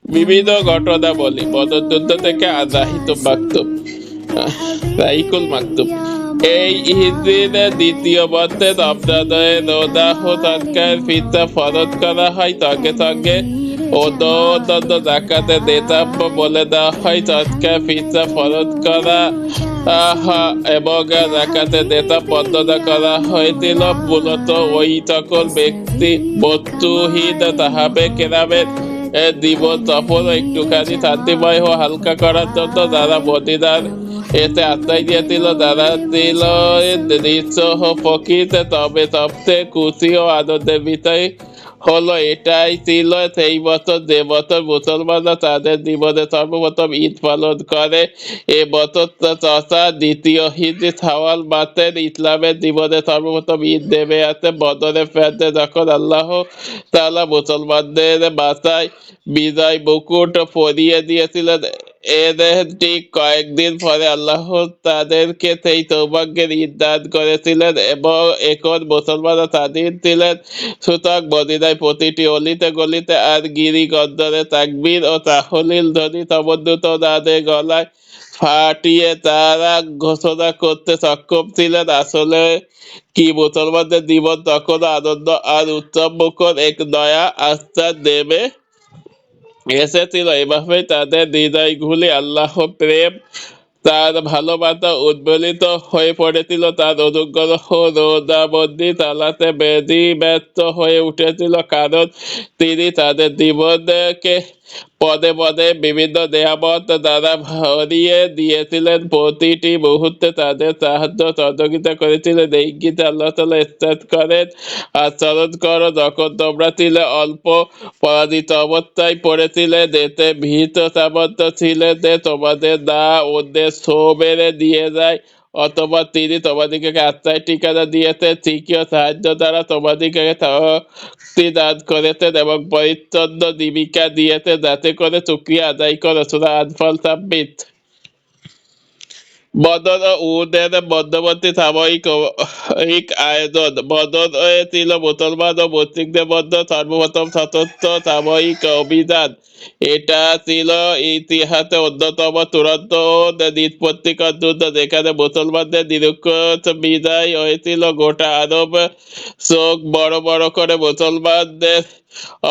বিভিন্ন ঘটনা বলি বদর যুদ্ধ থেকে আজাহিত মাকতুব রাইকুল মাকতুব। এই হিজরির দ্বিতীয় বর্ষে রমজানের রোজা হতাৎকার ফিতরা ফরজ করা হয়। সঙ্গে সঙ্গে অন্যান্য জাকাতের নেতাব্য বলে দেওয়া হয় তৎকার ফিতরা ফরজ করা এবং জাকাতের নেতা বর্ণনা করা হয়েছিল মূলত ওই সকল ব্যক্তি বস্তুহীন সাহাবে কেরামের জীবন সফর একটুখানি শান্তিময় ও হালকা করার জন্য যারা মদিনার এতে আশ্রয় দিয়েছিল, যারা ছিল নিঃস্ব ফকির। তবে সবচেয়ে খুশি ও আনন্দের বিষয় হলো এটাই ছিল সেই বছর যে বছর মুসলমানরা তাদের জীবনে সর্বপ্রথম ঈদ পালন করে। এ বছর তথা দ্বিতীয় হিজরি শাওয়াল মাসের ইসলামের জীবনে সর্বপ্রথম ঈদ নেমে আসে বদরের প্রান্তে, যখন আল্লাহ তাআলা মুসলমানদের মাথায় বিজয় মুকুট পরিয়ে দিয়েছিলেন। এর ঠিক কয়েকদিন পরে আল্লাহ তাদেরকে সেই সৌভাগ্যের ঈদ দান করেছিলেন এবং এখন মুসলমানরা স্বাধীন ছিলেন। সুতরাং মদিনায় প্রতিটি অলিতে গলিতে আর গিরিগঞ্জরে তাকবীর ও তাহলিল ধ্বনি সমন্বিত তাদের গলায় ফাটিয়ে তারা ঘোষণা করতে সক্ষম ছিলেন আসলে কি মুসলমানদের জীবন তখন আনন্দ আর উৎসব মুখর এক নয়া আস্থা নেমে এসেছিল। এভাবেই তাদের হৃদয়গুলি আল্লাহ প্রেম তার ভালোবাসা উদ্বেলিত হয়ে পড়েছিল, তার অনুগ্রহ রোজাবন্দি চালাতে বেদি ব্যস্ত হয়ে উঠেছিল, কারণ তিনি তাদের জীবনকে পদে পদে বিভিন্ন নেয়ামত দ্বারা ভরিয়ে দিয়েছিলেন। প্রতিটি মুহূর্তে তাদের সাহায্য সহযোগিতা করেছিলেন। এই গীতে আল্লাহ তাআলা ইরশাদ করেন, আর স্মরণ করো যখন তোমরা ছিলে অল্প, পরাজিত অবস্থায় পড়েছিলে, যেতে ভীত সামর্থ্য ছিলে যে তোমাদের না ওদের সো মেরে দিয়ে যায়, অথবা তিনি তোমাদিকে আশ্রয় ঠিকানা দিয়েছেন, তৃতীয় সাহায্য দ্বারা তোমাদিকে শক্তি দান করেছেন এবং পরিচ্ছন্ন জীবিকা দিয়েছেন, যাতে করে শুকরিয়া আদায় করো। সূরা আনফাল 26। বদর ও উহুদের মধ্যবর্তী সাময়িক আয়োজন। বদর ছিল মুসলমান ও মুশরিকদের মধ্যে সর্বপ্রথম সশস্ত্র সাময়িক অভিযান। এটা ছিল ইতিহাসে অন্যতম চূড়ান্ত নিষ্পত্তিকর যুদ্ধ, যেখানে মুসলমানদের নিরঙ্কুশ বিজয় হয়েছিল। গোটা আরব চোখ বড় বড় করে মুসলমানদের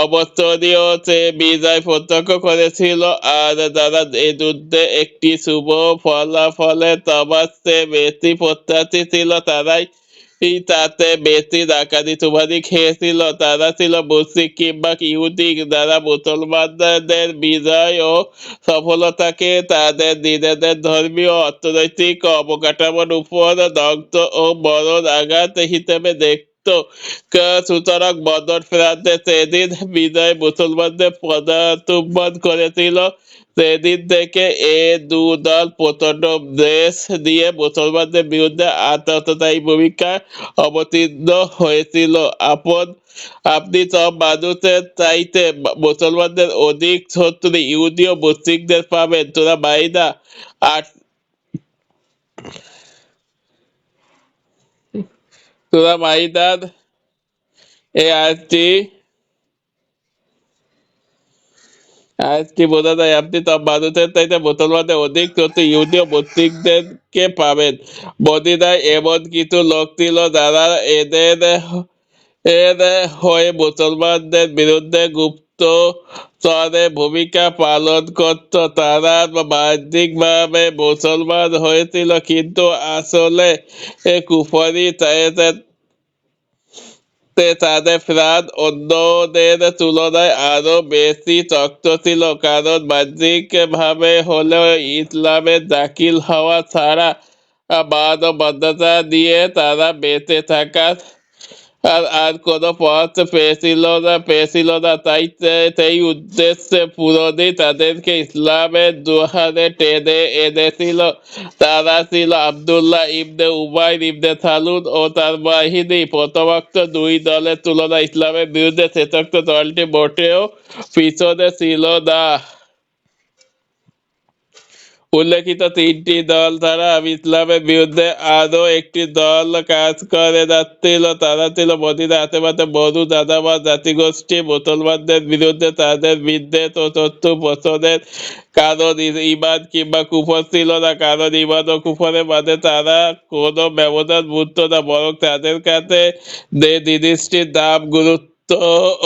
অবস্থানীয় সে বিজয় প্রত্যক্ষ করেছিল, আর যারা এই যুদ্ধে একটি শুভ ফলাফলের সবচেয়ে বেশি প্রত্যাশী ছিল তারাই তাতে বেশি ডাকাতি সুবাদি খেয়েছিল। তারা ছিল মুশরিক কিংবা ইহুদি, যারা মুসলমানদের বিজয় ও সফলতাকে তাদের নিজেদের ধর্মীয় অর্থনৈতিক অবকাঠামোর উপর ধ্বংস ও মরণ আঘাত হিসেবে দেখত। সুতরাং বদর প্রান্তে সেদিন বিজয় মুসলমানদের পদার্পণ করেছিল। সেদিন থেকে এ দু দল প্রচন্ড দেশ দিয়ে মুসলমানদের বিরুদ্ধে আত্মহত্যায়ী ভূমিকা অবতীর্ণ হয়েছিল। আপনি সব মানুষের চাইতে মুসলমানদের অধিক শত্রু ইহুদি ও মুশরিকদের পাবেন। সূরা মাইদা ৮। সূরা মাইদার এই আয়াতটি বোঝা যায় আপনি সব মানুষের চাইতে মুসলমানদের অধিক শত্রু ইহুদি ও মুশরিকদেরকে পাবেন। মদীনায় এমন কিছু লোক ছিল যারা এদের এর হয়ে মুসলমানদের বিরুদ্ধে গুপ্তচরে ভূমিকা পালন করত। তারা বাহ্যিকভাবে মুসলমান হয়েছিল, কিন্তু আসলে কুফরি তাদের প্রাণ অন্যদের তুলনায় আরো বেশি শক্ত ছিল, কারণ বাহ্যিক ভাবে হলেও ইসলামে দাখিল হওয়া ছাড়া বাদ ও বদ্ধতা দিয়ে তারা বেঁচে থাকার আর কোনো পথ পেয়েছিল না। তাই সেই উদ্দেশ্য পূরণে তাদেরকে ইসলামের দুয়ারে টেনে এনেছিল। তারা ছিল আব্দুল্লাহ ইবনে উবাইর ইবনে সালুল ও তার বাহিনী। প্রথমোক্ত দুই দলের তুলনায় ইসলামের বিরুদ্ধে শেষোক্ত দলটি মোটেও পিছনে ছিল না। উল্লেখিত তিনটি দল ছাড়া ইসলামের বিরুদ্ধে আরো একটি দল কাজ করে যাচ্ছিল, তারা ছিল মদিনার আশেপাশে বনু জানাফার জাতিগোষ্ঠী। মুসলমানদের বিরুদ্ধে তাদের বিদ্বেষ ও শত্রু পোষণের কারণ ঈমান কিংবা কুফর ছিল না, কারণ ঈমান ও কুফরের মাঝে তারা কোনো ব্যবধান বুঝতো না, বরং তাদের কাছে যে জিনিসটির দাম গুরুত্ব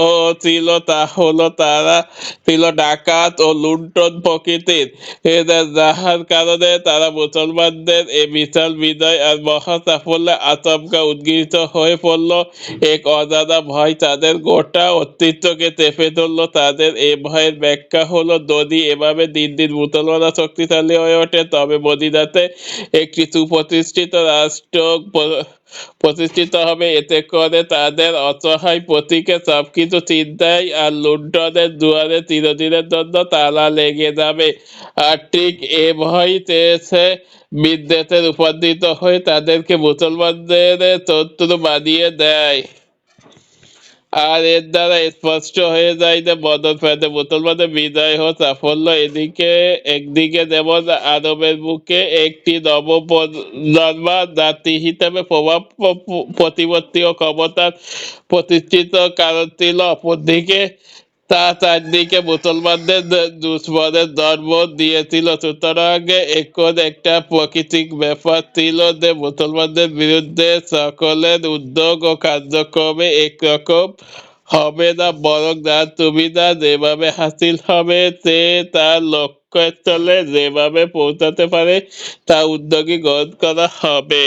ও ছিল তা হলো তারা ছিল ডাকাত ও লুণ্ঠন প্রকৃতির। যাহার কারণে তারা মুসলমানদের এই বিশাল বিজয় আর মহা সাফল্যে আচমকা উদ্গীত হয়ে পড়ল। এক অজানা ভয় তাদের গোটা অস্তিত্বকে চেপে ধরলো। তাদের এই ভয়ের ব্যাখ্যা হলো, যদি এভাবে দিন দিন মুসলমানরা শক্তিশালী হয়ে ওঠে, তবে মদিনাতে একটি সুপ্রতিষ্ঠিত রাষ্ট্র প্রতিষ্ঠিত হবে। এতে করে তাদের অসহায় প্রতীকে সবকিছু চিন্তায় আর লুণ্ঠনের দুয়ারে চিরদিনের জন্য তালা লেগে যাবে। আর ঠিক এ ভয় সে বিদ্বেষে রূপান্তরিত হয়ে তাদেরকে মুসলমানদের শত্রু বানিয়ে দেয়। আর এর দ্বারা স্পষ্ট হয়ে যায় যে বদর ফেতে মুসলমানদের বিজয় ও সাফল্য একদিকে যেমন আরবের বুকে একটি নবজন্মা জাতি হিসেবে প্রভাব প্রতিপত্তি ও ক্ষমতার প্রতিষ্ঠিত কারণ ছিল, অপরদিকে তা চারদিকে মুসলমানদের দুশ্মনের জন্ম দিয়েছিল। সুতরাং এখন একটা প্রাকৃতিক ব্যাপার ছিল যে মুসলমানদের বিরুদ্ধে সকলের উদ্যোগ ও কার্যক্রমে একরকম হবে না, বরং যার সুবিধা যেভাবে হাসিল হবে সে তার লক্ষ্যস্থলে যেভাবে পৌঁছাতে পারে তা উদ্যোগী গ্রহণ করা হবে।